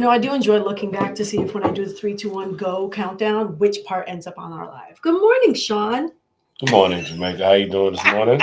I do enjoy looking back to see if when I do the 3, 2, 1, go countdown, which part ends up on our live. Good morning, Sean. Good morning, Jamaica. How you doing this morning?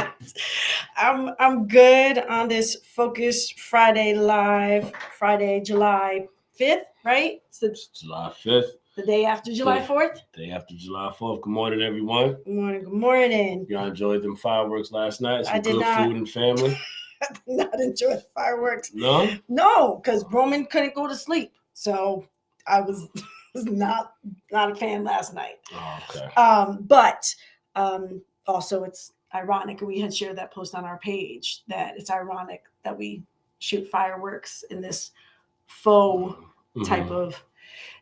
I'm good on this Focus Friday live, Friday, July 5th, right? It's July 5th, The day after July 4th. day after July 4th. Good morning, everyone. Good morning. Good morning. Y'all enjoyed them fireworks last night? Some I did good not. food and family? I did not enjoy the fireworks. No? No, because Roman couldn't go to sleep. So I was not a fan last night. Oh, okay. But also it's ironic, and we had shared that post on our page, that it's ironic that we shoot fireworks in this faux type of,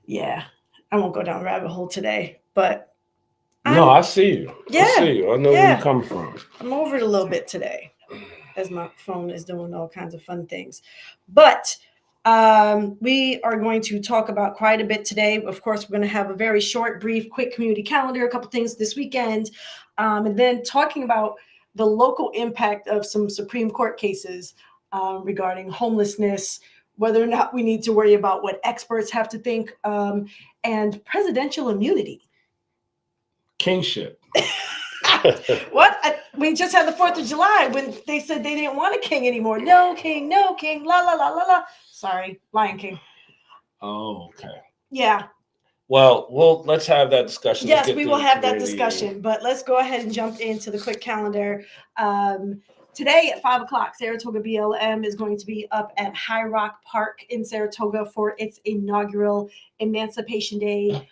yeah. I won't go down a rabbit hole today, but No, I see you. Yeah, I see you. I know where yeah. you're coming from. I'm over it a little bit today, as my phone is doing all kinds of fun things. But we are going to talk about quite a bit today. Of course, we're going to have a very short, brief, quick community calendar, a couple things this weekend, and then talking about the local impact of some Supreme Court cases regarding homelessness, whether or not we need to worry about what experts have to think, and presidential immunity. Kingship. What? We just had the 4th of July when they said they didn't want a king anymore. No king, la la la la la. Sorry, Lion King. Oh, okay. Yeah. Well, let's have that discussion. Yes, we will have that discussion, but let's go ahead and jump into the quick calendar. Today at 5 o'clock, Saratoga BLM is going to be up at High Rock Park in Saratoga for its inaugural Emancipation Day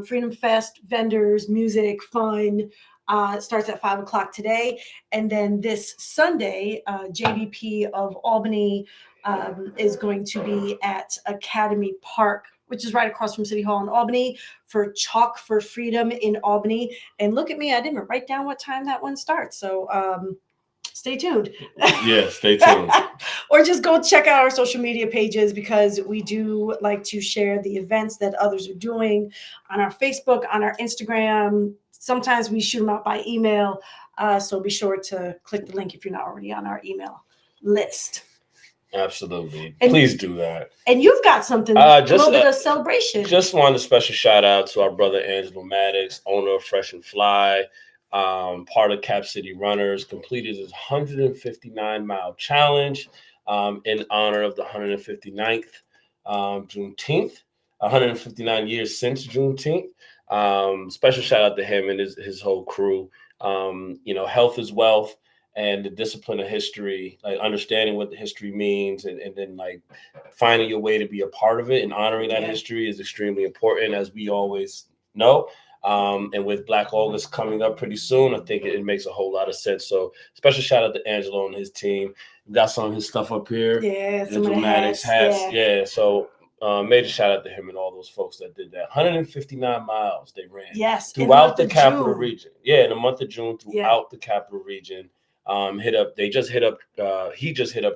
Freedom Fest, vendors, music, fun. It starts at 5 o'clock today. And then this Sunday, JVP of Albany is going to be at Academy Park, which is right across from City Hall in Albany, for Chalk for Freedom in Albany. And look at me, I didn't write down what time that one starts. So stay tuned. Yeah, stay tuned. Or just go check out our social media pages, because we do like to share the events that others are doing on our Facebook, on our Instagram. Sometimes we shoot them out by email. So be sure to click the link if you're not already on our email list. Absolutely. And please do that. And you've got something, a little bit of celebration. Just wanted a special shout out to our brother Angelo Maddox, owner of Fresh and Fly, part of Cap City Runners, completed his 159-mile challenge in honor of the 159th Juneteenth, 159 years since Juneteenth. Special shout out to him and his whole crew. Health is wealth. And the discipline of history, like understanding what the history means, and then like finding your way to be a part of it and honoring that history is extremely important, as we always know. And with Black August coming up pretty soon, I think it makes a whole lot of sense. So special shout out to Angelo and his team. We got some of his stuff up here. Yeah, some Angelo Maddox hats. Yeah. So major shout out to him and all those folks that did that. 159 miles they ran. Yes. Throughout the capital region. Yeah, in the month of June, throughout the capital region. He just hit up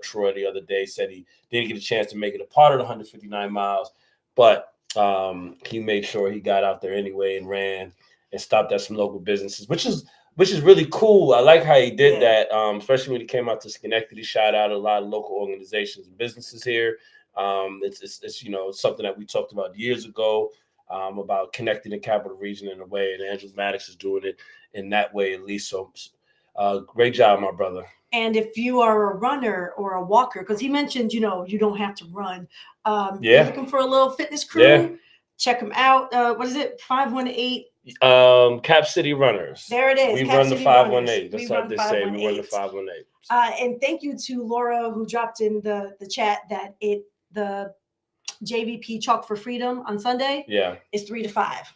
Troy the other day, said he didn't get a chance to make it a part of the 159 miles, but he made sure he got out there anyway and ran and stopped at some local businesses, which is really cool. I like how he did that, especially when he came out to Schenectady. Shout out a lot of local organizations and businesses here. It's something that we talked about years ago, about connecting the capital region in a way, and Angelo Maddox is doing it in that way at least. So great job, my brother. And if you are a runner or a walker, because he mentioned, you don't have to run. You're looking for a little fitness crew, check them out. What is it? 518. Cap City Runners. There it is. We run the 518. That's what they say. We run the 518. And thank you to Laura, who dropped in the chat that the JVP Chalk for Freedom on Sunday is 3 to 5.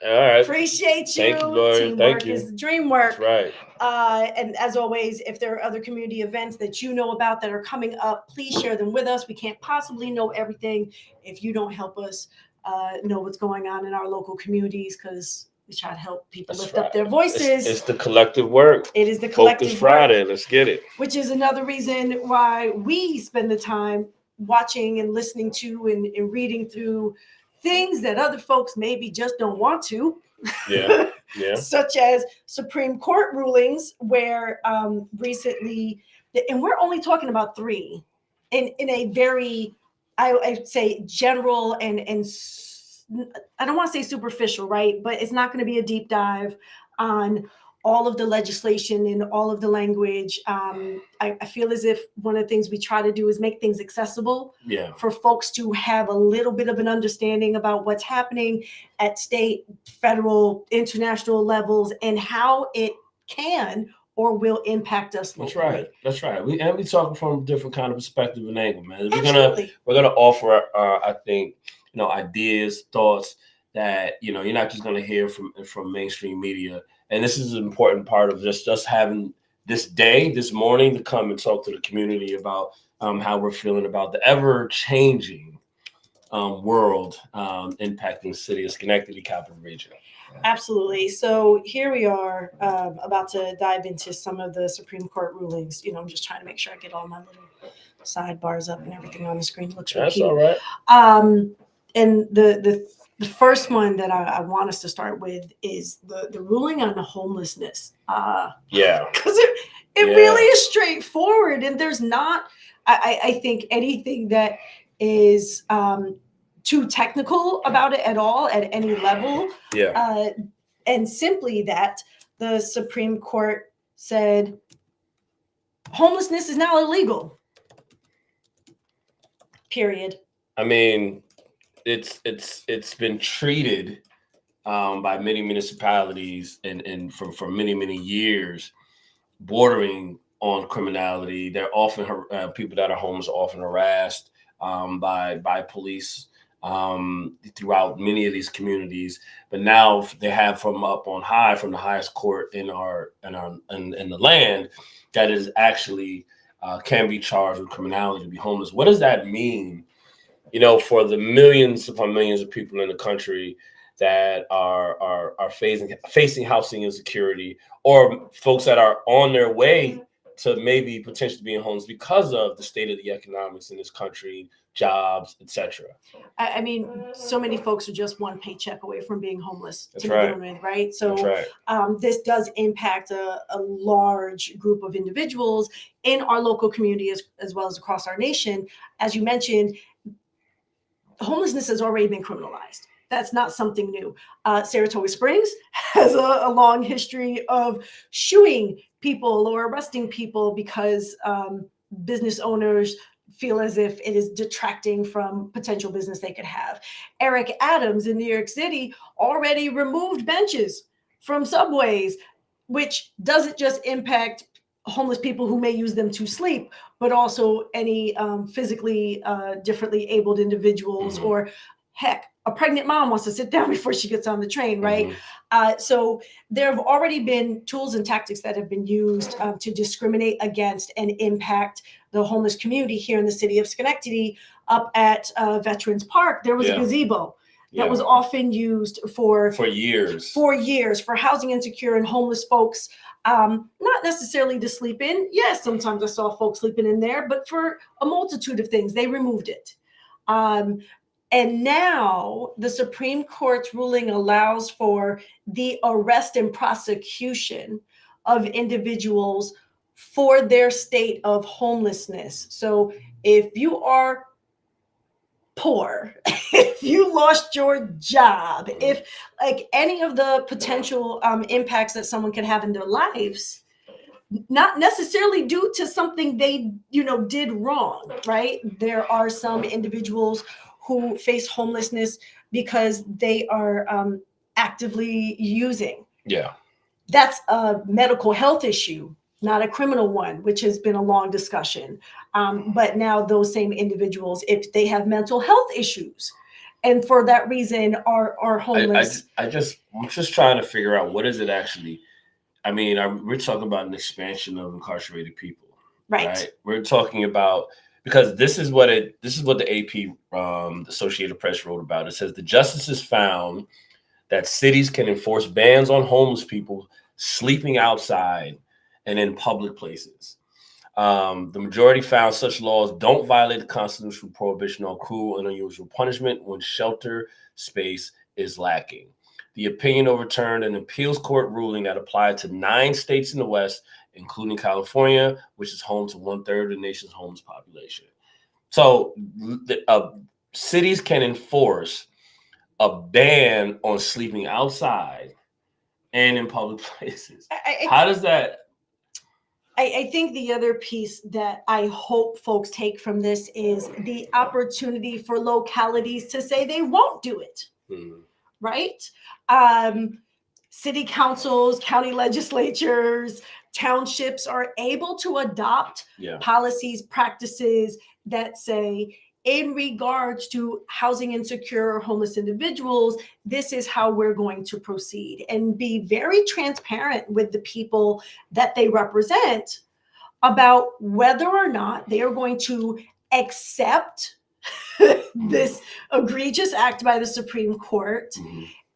All right. Appreciate you. Thank you, Gloria. Teamwork Thank you. is dream work. That's right. And as always, if there are other community events that you know about that are coming up, please share them with us. We can't possibly know everything if you don't help us know what's going on in our local communities, because we try to help people lift up their voices. It's the collective work. It is the collective Focus Friday. Let's get it. Which is another reason why we spend the time watching and listening to and reading through things that other folks maybe just don't want to. Yeah. Such as Supreme Court rulings, where recently, and we're only talking about 3 in a very I say general and I don't want to say superficial, right? But it's not going to be a deep dive on all of the legislation and all of the language. I feel as if one of the things we try to do is make things accessible for folks to have a little bit of an understanding about what's happening at state, federal, international levels, and how it can or will impact us locally. That's right. We talking from a different kind of perspective and angle, man. Absolutely. We're gonna offer, I think, ideas, thoughts that you're not just gonna hear from mainstream media. And this is an important part of just us having this morning, to come and talk to the community about how we're feeling about the ever changing world impacting the city of Schenectady, Capital Region. Absolutely. So here we are about to dive into some of the Supreme Court rulings. I'm just trying to make sure I get all my little sidebars up and everything on the screen. Looks really cute. That's all right. And the first one that I want us to start with is the ruling on the homelessness. Because it really is straightforward, and there's not, I think, anything that is too technical about it at all at any level. And simply that the Supreme Court said homelessness is now illegal. Period. I mean, it's been treated by many municipalities and for many years bordering on criminality. They're often people that are homeless are often harassed by police throughout many of these communities. But now they have from up on high, from the highest court in the land, that is actually can be charged with criminality to be homeless. What does that mean? For the millions upon millions of people in the country that are facing housing insecurity, or folks that are on their way to maybe potentially being homeless because of the state of the economics in this country, jobs, etc. I mean, so many folks are just one paycheck away from being homeless. That's right. Right? So this does impact a large group of individuals in our local community as well as across our nation. As you mentioned, homelessness has already been criminalized. That's not something new. Saratoga Springs has a long history of shooing people or arresting people because business owners feel as if it is detracting from potential business they could have. Eric Adams in New York City already removed benches from subways, which doesn't just impact homeless people who may use them to sleep, but also any physically differently abled individuals, or heck, a pregnant mom wants to sit down before she gets on the train, right? So there have already been tools and tactics that have been used to discriminate against and impact the homeless community here in the city of Schenectady. Up at Veterans Park, there was a gazebo that was often used for years for housing insecure and homeless folks. Not necessarily to sleep in. Yes, sometimes I saw folks sleeping in there, but for a multitude of things, they removed it. And now the Supreme Court's ruling allows for the arrest and prosecution of individuals for their state of homelessness. So if you are poor, if you lost your job, if like any of the potential impacts that someone can have in their lives, not necessarily due to something they did wrong, right? There are some individuals who face homelessness because they are actively using. That's a medical health issue, not a criminal one, which has been a long discussion. But now those same individuals, if they have mental health issues and for that reason are homeless. I'm just trying to figure out, what is it actually? I mean, we're talking about an expansion of incarcerated people, right? We're talking about, because this is what the AP Associated Press wrote about. It says the justices found that cities can enforce bans on homeless people sleeping outside and in public places. The majority found such laws don't violate the constitutional prohibition on cruel and unusual punishment when shelter space is lacking. The opinion overturned an appeals court ruling that applied to 9 states in the West, including California, which is home to 1/3 of the nation's homeless population. So cities can enforce a ban on sleeping outside and in public places. How does that? I think the other piece that I hope folks take from this is the opportunity for localities to say they won't do it, right? City councils, county legislatures, townships are able to adopt policies, practices that say, in regards to housing insecure or homeless individuals, this is how we're going to proceed, and be very transparent with the people that they represent about whether or not they are going to accept this egregious act by the Supreme Court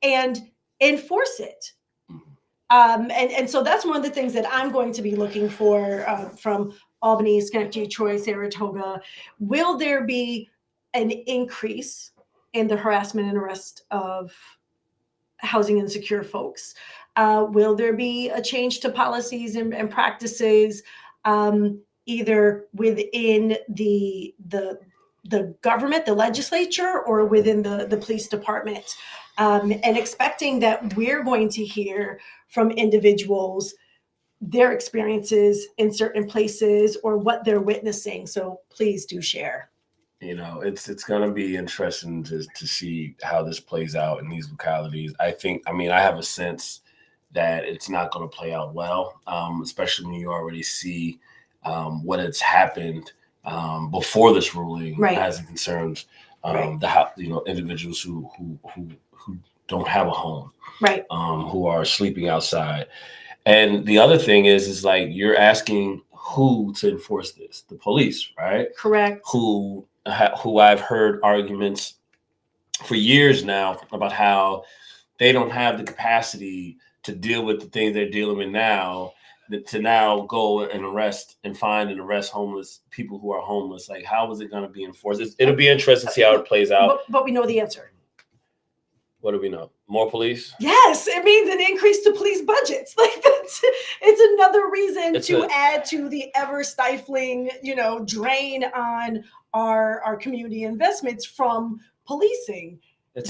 and enforce it. And so that's one of the things that I'm going to be looking for from Albany, Schenectady, Troy, Saratoga. Will there be an increase in the harassment and arrest of housing insecure folks? Will there be a change to policies and practices, either within the government, the legislature, or within the police department? And expecting that we're going to hear from individuals their experiences in certain places or what they're witnessing. So please do share. It's going to be interesting to see how this plays out in these localities. I have a sense that it's not going to play out well, especially when you already see what has happened before this ruling, as it concerns individuals who don't have a home, who are sleeping outside. And the other thing is like, you're asking who to enforce this? The police, right? Correct. Who I've heard arguments for years now about how they don't have the capacity to deal with the things they're dealing with now, to now go and arrest and find and arrest homeless people who are homeless. Like, how is it going to be enforced? It'll be interesting to see how it plays out. But we know the answer. What do we know? More police? Yes, it means an increase to police budgets. Like, it's another reason to add to the ever stifling, drain on our community investments from policing. It's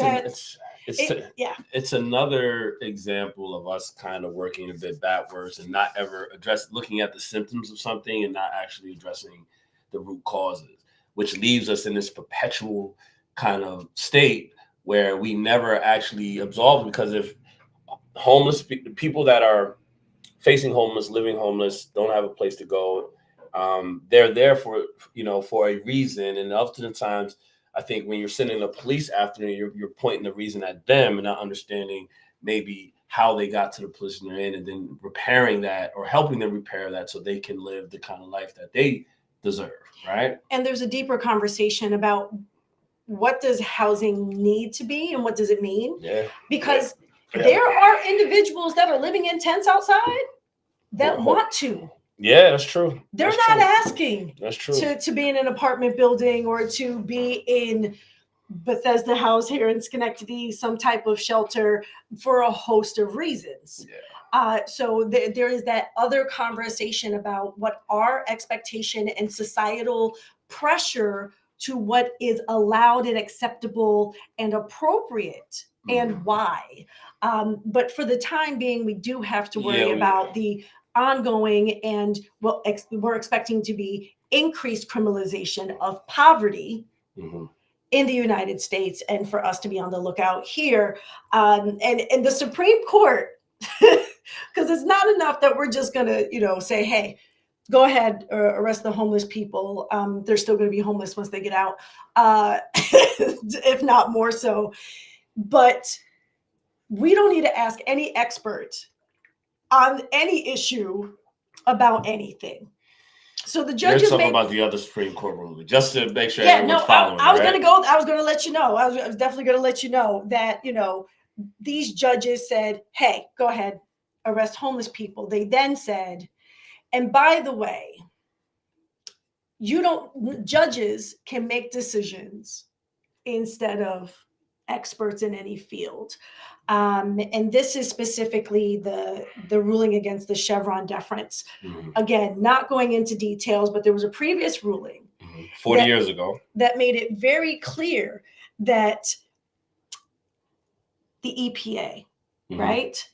another example of us kind of working a bit backwards and not ever looking at the symptoms of something and not actually addressing the root causes, which leaves us in this perpetual kind of state where we never actually absolve, because if homeless people that are facing homeless, living homeless, don't have a place to go, they're there for a reason. And oftentimes, I think when you're sending the police after them, you're pointing the reason at them and not understanding maybe how they got to the position they're in, and then repairing that or helping them repair that so they can live the kind of life that they deserve, right? And there's a deeper conversation about what does housing need to be and what does it mean? Because there are individuals that are living in tents outside that want to. Yeah, that's true. They're not asking that's true to be in an apartment building or to be in Bethesda House here in Schenectady, some type of shelter, for a host of reasons. So there is that other conversation about what our expectation and societal pressure to what is allowed and acceptable and appropriate and why. But for the time being, we do have to worry about the ongoing and what we're expecting to be increased criminalization of poverty in the United States, and for us to be on the lookout here. And the Supreme Court, because it's not enough that we're just going to, say, hey, go ahead, arrest the homeless people. They're still going to be homeless once they get out, if not more so. But we don't need to ask any expert on any issue about anything. So the judges talking about the other Supreme Court ruling, just to make sure following. I was going to let you know. I was definitely going to let you know that, these judges said, hey, go ahead, arrest homeless people. They then said, and by the way, judges can make decisions instead of experts in any field. And this is specifically the ruling against the Chevron deference. Again, not going into details, but there was a previous ruling 40 years ago. That made it very clear that the EPA, right?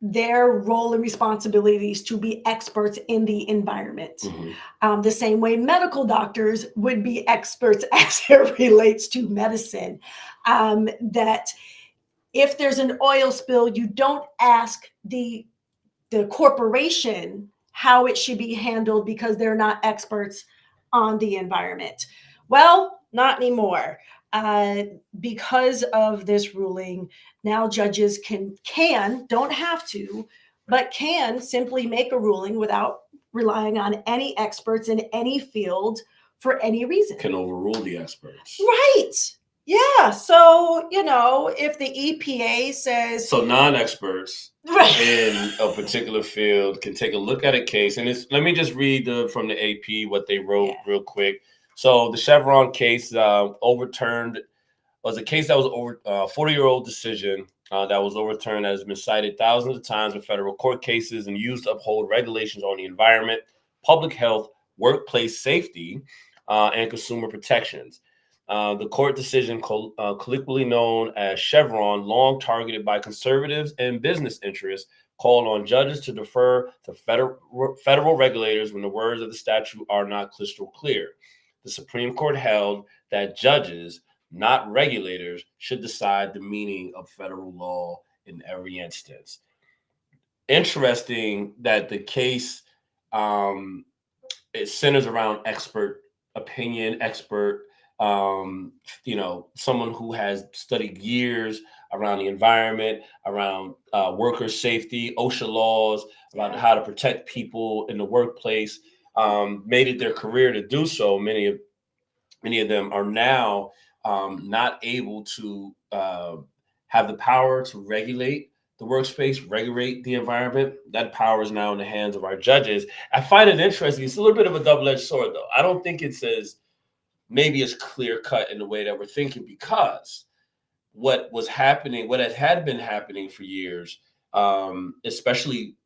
Their role and responsibilities to be experts in the environment. The same way medical doctors would be experts as it relates to medicine. That if there's an oil spill, you don't ask the corporation how it should be handled because they're not experts on the environment. Well, not anymore. Because of this ruling, now judges don't have to, but can simply make a ruling without relying on any experts in any field for any reason. Can overrule the experts. Right. Yeah. So, if the EPA says... So non-experts in a particular field can take a look at a case. And let me just read from the AP what they wrote real quick. So the Chevron case overturned was a case that was over 40-year-old decision that was overturned, that has been cited thousands of times in federal court cases and used to uphold regulations on the environment, public health, workplace safety, and consumer protections. The court decision, colloquially known as Chevron, long targeted by conservatives and business interests, called on judges to defer to federal regulators when the words of the statute are not crystal clear. The Supreme Court held that judges, not regulators, should decide the meaning of federal law in every instance. Interesting that the case it centers around expert opinion, someone who has studied years around the environment, around worker safety, OSHA laws, about how to protect people in the workplace, made it their career to do so. Many of them are now not able to have the power to regulate the workspace, regulate the environment. That power is now in the hands of our judges. I find it interesting. It's a little bit of a double-edged sword, though. I don't think it says maybe it's clear cut in the way that we're thinking, because what had been happening for years, especially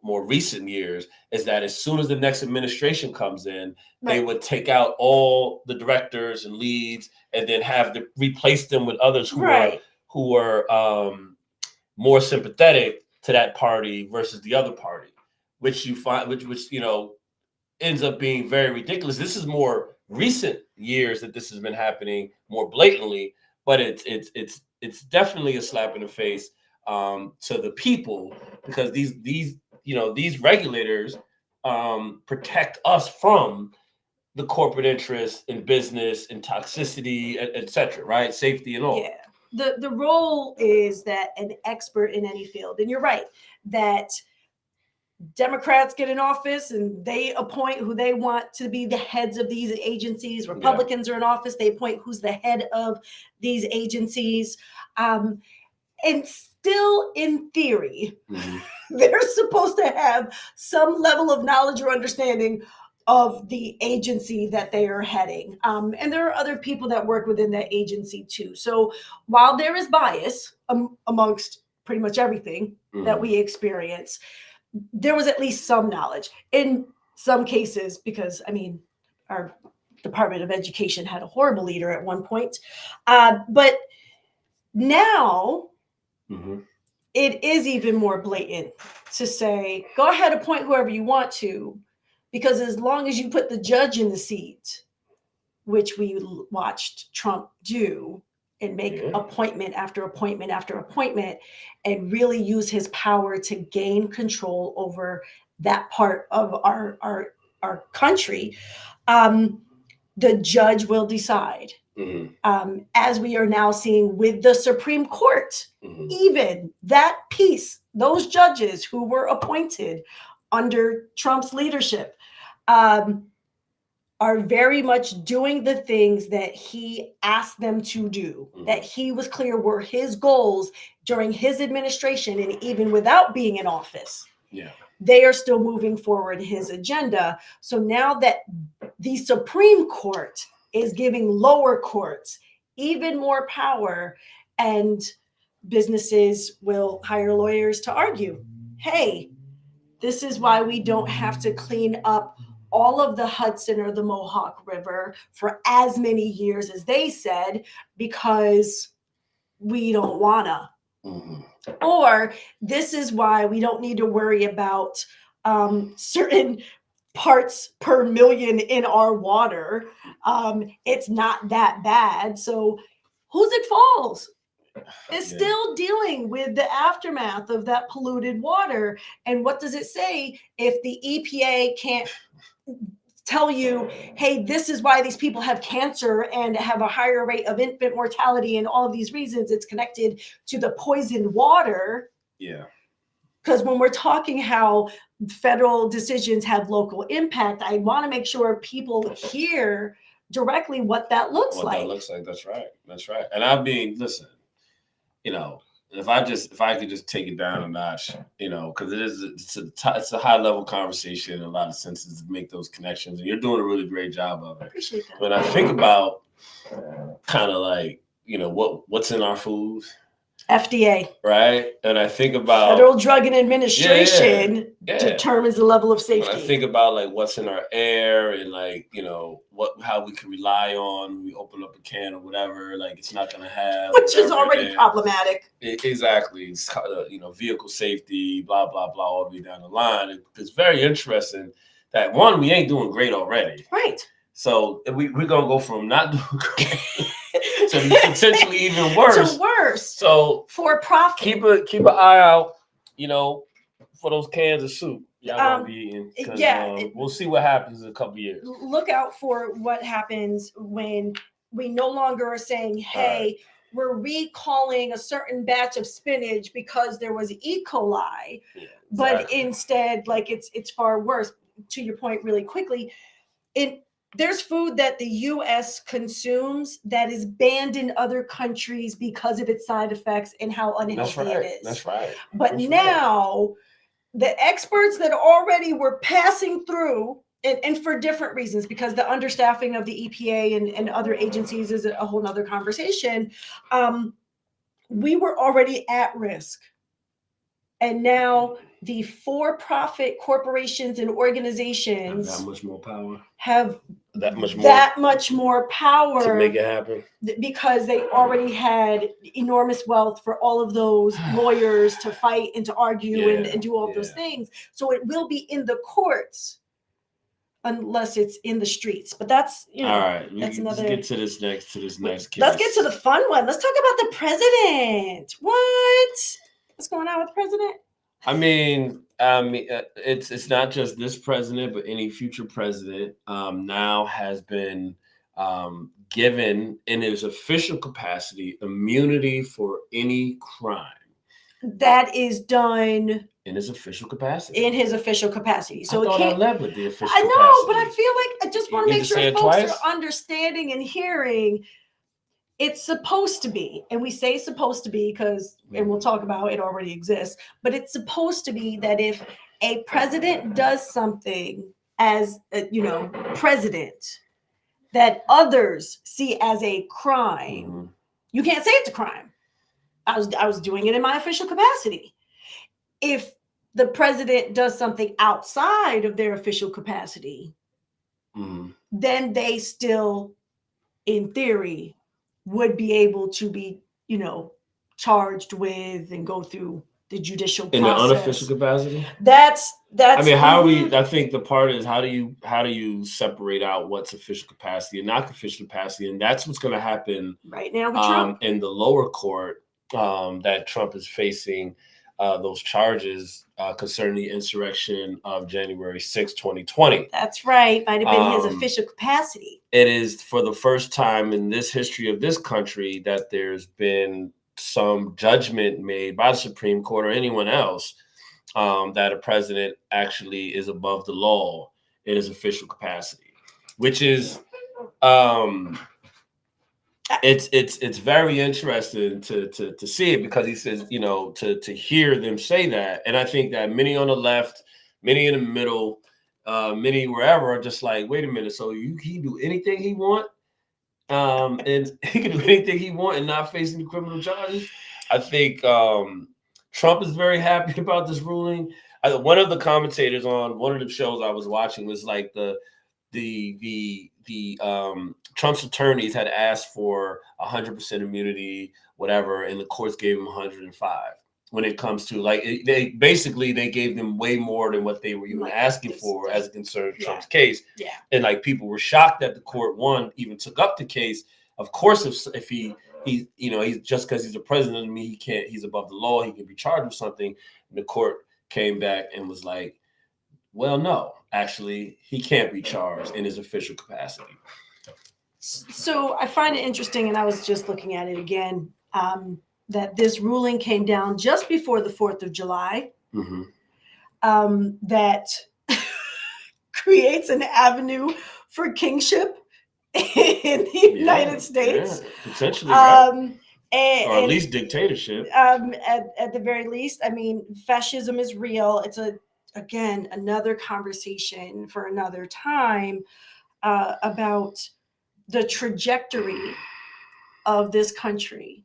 more recent years, is that as soon as the next administration comes in, they would take out all the directors and leads and then have to replace them with others who are more sympathetic to that party versus the other party, which you find, which ends up being very ridiculous. This is more recent years that this has been happening more blatantly, but it's definitely a slap in the face to the people, because these regulators protect us from the corporate interests in business and toxicity, et cetera, right? Safety and all. Yeah. The role is that an expert in any field, and you're right, that Democrats get in office and they appoint who they want to be the heads of these agencies. Republicans are in office, they appoint who's the head of these agencies. And still, in theory, they're supposed to have some level of knowledge or understanding of the agency that they are heading. And there are other people that work within that agency too. So while there is bias amongst pretty much everything that we experience, there was at least some knowledge in some cases, because our Department of Education had a horrible leader at one point. But now it is even more blatant to say, go ahead, appoint whoever you want to, because as long as you put the judge in the seat, which we watched Trump do, and make appointment after appointment after appointment, and really use his power to gain control over that part of our country, the judge will decide. As we are now seeing with the Supreme Court, even that piece, those judges who were appointed under Trump's leadership, are very much doing the things that he asked them to do, that he was clear were his goals during his administration, and even without being in office. They are still moving forward his agenda. So now that the Supreme Court is giving lower courts even more power, and businesses will hire lawyers to argue, hey, this is why we don't have to clean up all of the Hudson or the Mohawk River for as many years as they said, because we don't wanna. Or this is why we don't need to worry about certain parts per million in our water. It's not that bad. So Hoosick Falls is still dealing with the aftermath of that polluted water. And what does it say if the EPA can't tell you, hey, this is why these people have cancer and have a higher rate of infant mortality and all of these reasons? It's connected to the poisoned water. Yeah. Because when we're talking how federal decisions have local impact, I want to make sure people hear directly what that looks like. That's right. That's right. And I mean, listen, you know, if I could just take it down a notch, you know, because it's a high level conversation in a lot of senses to make those connections, and you're doing a really great job of it. I appreciate that. When I think about kind of like, you know, what's in our food, FDA, right? And I think about Federal Drug Administration determines the level of safety. When I think about like what's in our air and like, you know, how we can rely on when we open up a can or whatever, like it's not going to have, which is already problematic. Exactly. It's, you know, vehicle safety, blah, blah, blah, all the way down the line. It's very interesting that one, we ain't doing great already. Right. So we're going to go from not doing great to potentially even worse. To worse. So for profit. Keep an eye out, you know, for those cans of soup y'all gonna be eating. Yeah. We'll see what happens in a couple of years. Look out for what happens when we no longer are saying, hey, we're recalling a certain batch of spinach because there was E. coli. Yeah, exactly. But instead, like it's far worse. To your point really quickly, there's food that the U.S. consumes that is banned in other countries because of its side effects and how unhealthy it is. That's right. But now the experts that already were passing through, and for different reasons, because the understaffing of the EPA and other agencies is a whole nother conversation. We were already at risk. And now the for-profit corporations and organizations have that much more power. Have that much more power to make it happen, because they already had enormous wealth for all of those lawyers to fight and to argue and do all of those things. So it will be in the courts unless it's in the streets. But that's, you know, all right. That's another. Let's get to this next case. Let's get to the fun one. Let's talk about the president. What's going on with the president? I mean, it's not just this president, but any future president now has been given in his official capacity immunity for any crime that is done in his official capacity. So I led with the official. I know, capacity. But I feel like I just want to make sure folks are understanding and hearing. It's supposed to be, and we say supposed to be because, and we'll talk about it already exists, but it's supposed to be that if a president does something as, president that others see as a crime, you can't say it's a crime. I was doing it in my official capacity. If the president does something outside of their official capacity, then they still, in theory, would be able to be, charged with and go through the judicial process. In the unofficial capacity? That's I mean, I think the part is how do you separate out what's official capacity and not official capacity? And that's what's going to happen right now with Trump. In the lower court that Trump is facing those charges concerning the insurrection of January 6, 2020. That's right. Might have been his official capacity. It is for the first time in this history of this country that there's been some judgment made by the Supreme Court or anyone else that a president actually is above the law in his official capacity, which is it's very interesting to see it because he says, to hear them say that. And I think that many on the left, many in the middle, many wherever are just like, wait a minute. So he do anything he want and he can do anything he want and not face any criminal charges. I think Trump is very happy about this ruling. one of the commentators on one of the shows I was watching was like the Trump's attorneys had asked for 100% immunity, whatever, and the courts gave him 105. When it comes to like, they gave them way more than what they were even asking for as it concerns Trump's case. Yeah. And like people were shocked that the court even took up the case. Of course, if he's just because he's a president doesn't mean he's above the law. He can be charged with something. And the court came back and was like, well, no, actually, he can't be charged in his official capacity. So I find it interesting, and I was just looking at it again, that this ruling came down just before the 4th of July, that creates an avenue for kingship in the United States. Yeah, potentially, right? Or at least dictatorship. At the very least, I mean, fascism is real. It's again another conversation for another time about the trajectory of this country,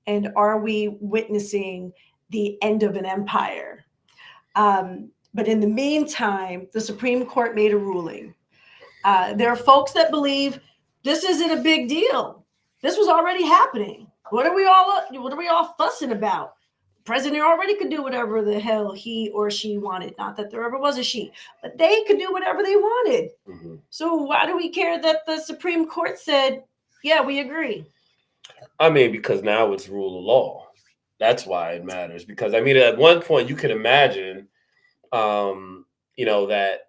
and are we witnessing the end of an empire? But in the meantime, the Supreme Court made a ruling. There are folks that believe this isn't a big deal. This was already happening. What are we all fussing about? The president already could do whatever the hell he or she wanted. Not that there ever was a she, but they could do whatever they wanted. So why do we care that the Supreme Court said, yeah, we agree? I mean, because now it's rule of law. That's why it matters. Because I mean, at one point you can imagine, that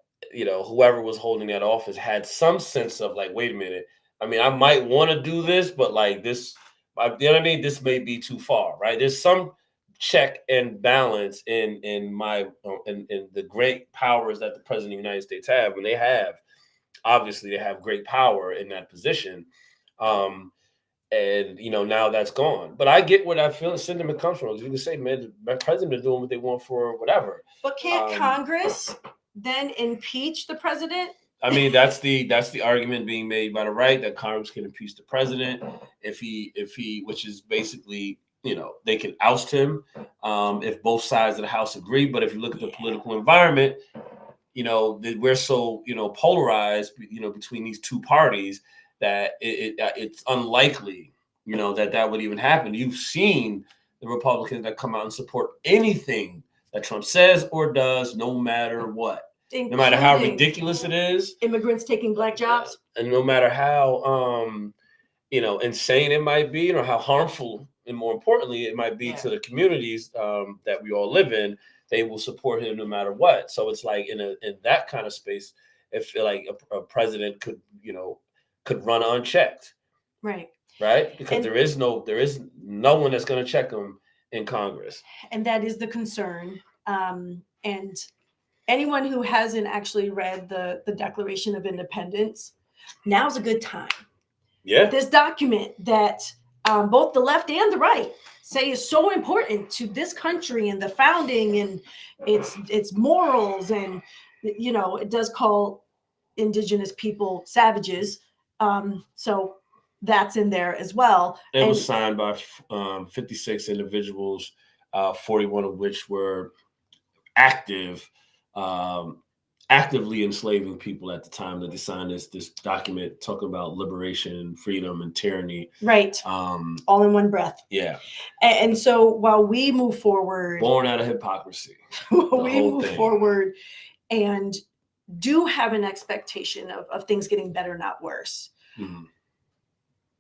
whoever was holding that office had some sense of like, wait a minute. I mean, I might want to do this, but like this, you know what I mean? This may be too far, right? There's some check and balance in the great powers that the president of the United States have. When they have great power in that position. And now that's gone. But I get what I feel the sentiment comes from. You can say, man, the president is doing what they want for whatever. But can't Congress then impeach the president? I mean, that's the argument being made by the right, that Congress can impeach the president if he, which is basically, they can oust him if both sides of the House agree. But if you look at the political environment, we're so polarized, between these two parties that it's unlikely, that would even happen. You've seen the Republicans that come out and support anything that Trump says or does, no matter what. No matter how ridiculous it is, immigrants taking black jobs, and no matter how insane it might be, or how harmful, and more importantly, it might be to the communities that we all live in, they will support him no matter what. So it's like in that kind of space, if like a president could run unchecked, right? Because there is no one that's going to check him in Congress, and that is the concern. And anyone who hasn't actually read the Declaration of Independence, now's a good time. Yeah. This document that both the left and the right say is so important to this country and the founding and its morals, and it does call indigenous people savages. So that's in there as well. It was signed by 56 individuals, 41 of which were actively enslaving people at the time that they signed this document talking about liberation, freedom, and tyranny. Right. All in one breath. Yeah. And so while we move forward, born out of hypocrisy, we move forward and do have an expectation of things getting better, not worse. Mm-hmm.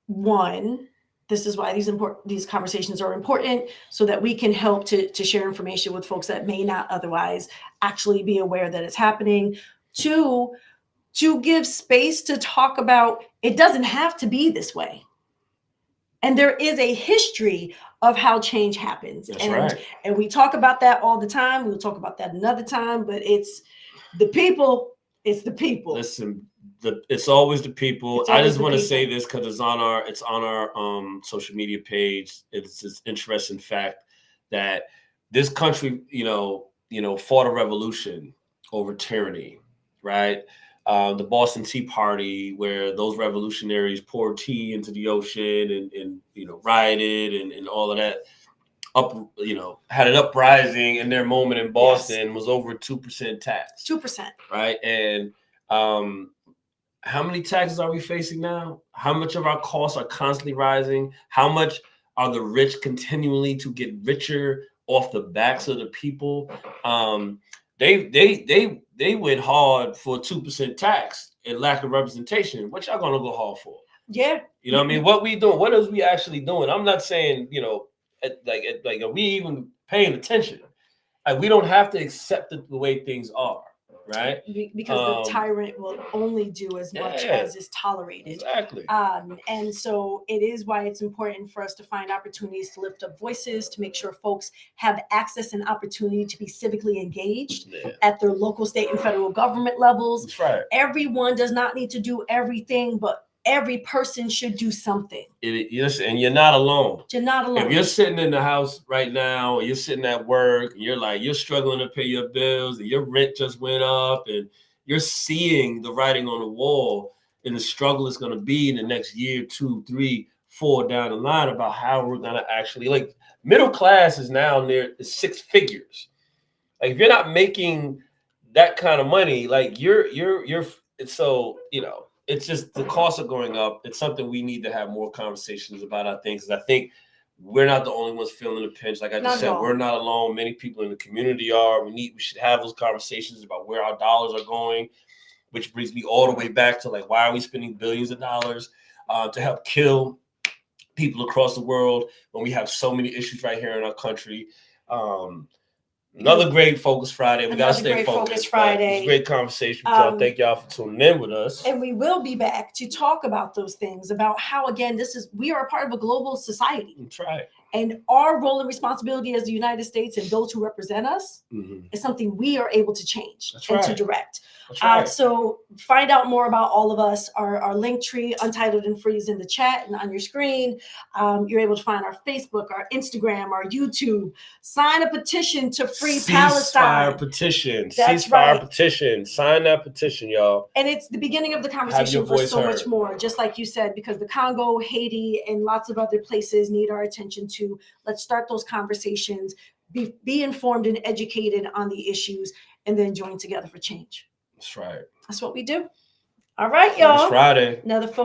One, this is why these conversations are important, so that we can help to share information with folks that may not otherwise actually be aware that it's happening. Two, to give space to talk about it doesn't have to be this way. And there is a history of how change happens. That's right. And we talk about that all the time. We'll talk about that another time, but it's the people. It's the people. Listen, it's always the people. I just want to say this because it's on our social media page. It's this interesting fact that this country, fought a revolution over tyranny, right? The Boston Tea Party, where those revolutionaries poured tea into the ocean and rioted and all of that. had an uprising in their moment in Boston, was over 2% tax. 2%. Right. And how many taxes are we facing now? How much of our costs are constantly rising? How much are the rich continually to get richer off the backs of the people? They went hard for 2% tax and lack of representation. What y'all gonna go hard for? Yeah. You know what I mean? What we doing? What is we actually doing? I'm not saying, like are we even paying attention? Like, we don't have to accept it the way things are, right? Because the tyrant will only do as much as is tolerated. Exactly. And so it is why it's important for us to find opportunities to lift up voices, to make sure folks have access and opportunity to be civically engaged at their local, state, and federal government levels. That's right. Everyone does not need to do everything, but every person should do something. And you're not alone. You're not alone. If you're sitting in the house right now, or you're sitting at work, and you're struggling to pay your bills, and your rent just went up, and you're seeing the writing on the wall, and the struggle is going to be in the next year, 2, 3, 4 down the line about how we're going to actually, like, middle class is now near 6 figures. Like, if you're not making that kind of money, like so, it's just the costs are going up. It's something we need to have more conversations about, I think, because I think we're not the only ones feeling the pinch. Like I just said, we're not alone. Many people in the community are. We should have those conversations about where our dollars are going, which brings me all the way back to, like, why are we spending billions of dollars to help kill people across the world when we have so many issues right here in our country? Another great Focus Friday. We got to stay focused. Focus Friday. It's a great conversation with y'all. Thank y'all for tuning in with us. And we will be back to talk about those things, about how, again, we are a part of a global society. That's right. And our role and responsibility as the United States and those who represent us is something we are able to change to direct. That's right. So find out more about all of us. Our link tree, Untitled and Free, is in the chat and on your screen. You're able to find our Facebook, our Instagram, our YouTube. Sign a petition to free Palestine. Ceasefire petition. That's Ceasefire petition. Sign that petition, y'all. And it's the beginning of the conversation for so much more, just like you said, because the Congo, Haiti, and lots of other places need our attention too. Let's start those conversations, be informed and educated on the issues, and then join together for change. That's right. That's what we do. All right, y'all. It's Friday. Another Focus